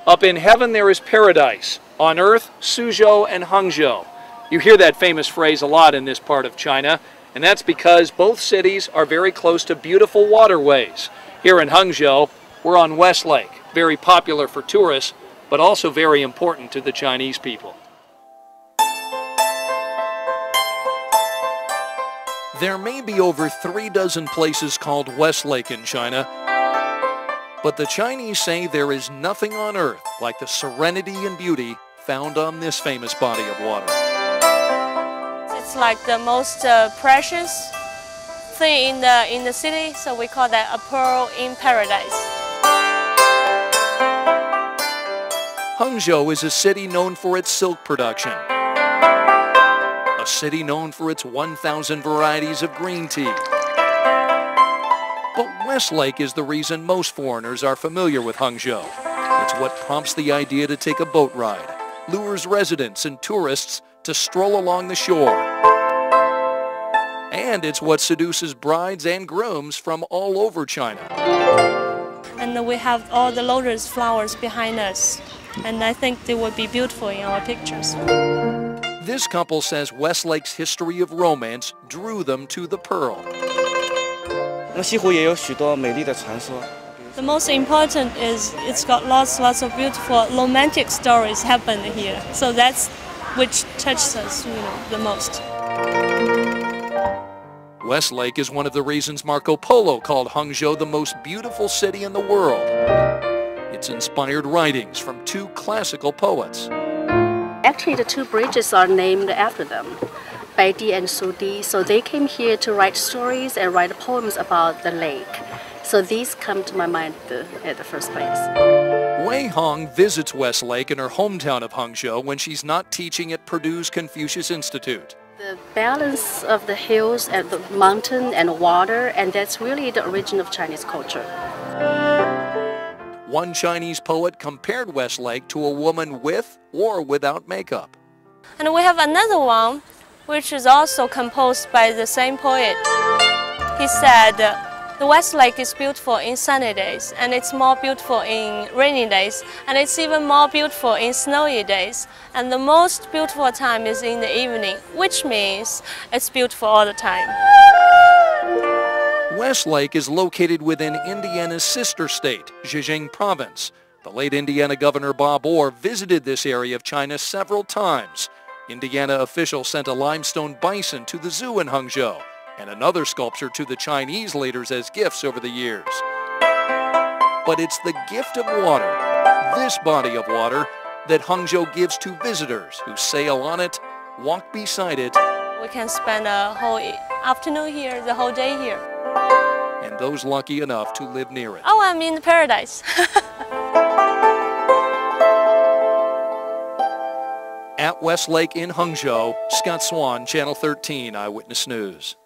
Up in heaven there is paradise. On earth, Suzhou and Hangzhou. You hear that famous phrase a lot in this part of China, and that's because both cities are very close to beautiful waterways. Here in Hangzhou, we're on West Lake, very popular for tourists, but also very important to the Chinese people. There may be over 36 places called West Lake in China, but the Chinese say there is nothing on earth like the serenity and beauty found on this famous body of water. It's like the most precious thing in the city, so we call that a pearl in paradise. Hangzhou is a city known for its silk production, a city known for its 1,000 varieties of green tea. But West Lake is the reason most foreigners are familiar with Hangzhou. It's what prompts the idea to take a boat ride, lures residents and tourists to stroll along the shore. And it's what seduces brides and grooms from all over China. And we have all the lotus flowers behind us, and I think they would be beautiful in our pictures. This couple says West Lake's history of romance drew them to the pearl. The most important is it's got lots of beautiful romantic stories happen here. So that's which touches us, the most. West Lake is one of the reasons Marco Polo called Hangzhou the most beautiful city in the world. It's inspired writings from two classical poets. Actually, the two bridges are named after them, Baidi and Sudi. So they came here to write stories and write poems about the lake. So these come to my mind at the first place. Wei Hong visits West Lake in her hometown of Hangzhou when she's not teaching at Purdue's Confucius Institute. The balance of the hills and the mountain and water, and that's really the origin of Chinese culture. One Chinese poet compared West Lake to a woman with or without makeup. And we have another one, which is also composed by the same poet. He said, the West Lake is beautiful in sunny days, and it's more beautiful in rainy days, and it's even more beautiful in snowy days. And the most beautiful time is in the evening, which means it's beautiful all the time. West Lake is located within Indiana's sister state, Zhejiang Province. The late Indiana Governor Bob Orr visited this area of China several times. Indiana officials sent a limestone bison to the zoo in Hangzhou, and another sculpture to the Chinese leaders as gifts over the years. But it's the gift of water, this body of water, that Hangzhou gives to visitors who sail on it, walk beside it. We can spend a whole afternoon here, the whole day here. And those lucky enough to live near it. Oh, I'm in paradise. At West Lake in Hangzhou, Scott Swan, Channel 13 Eyewitness News.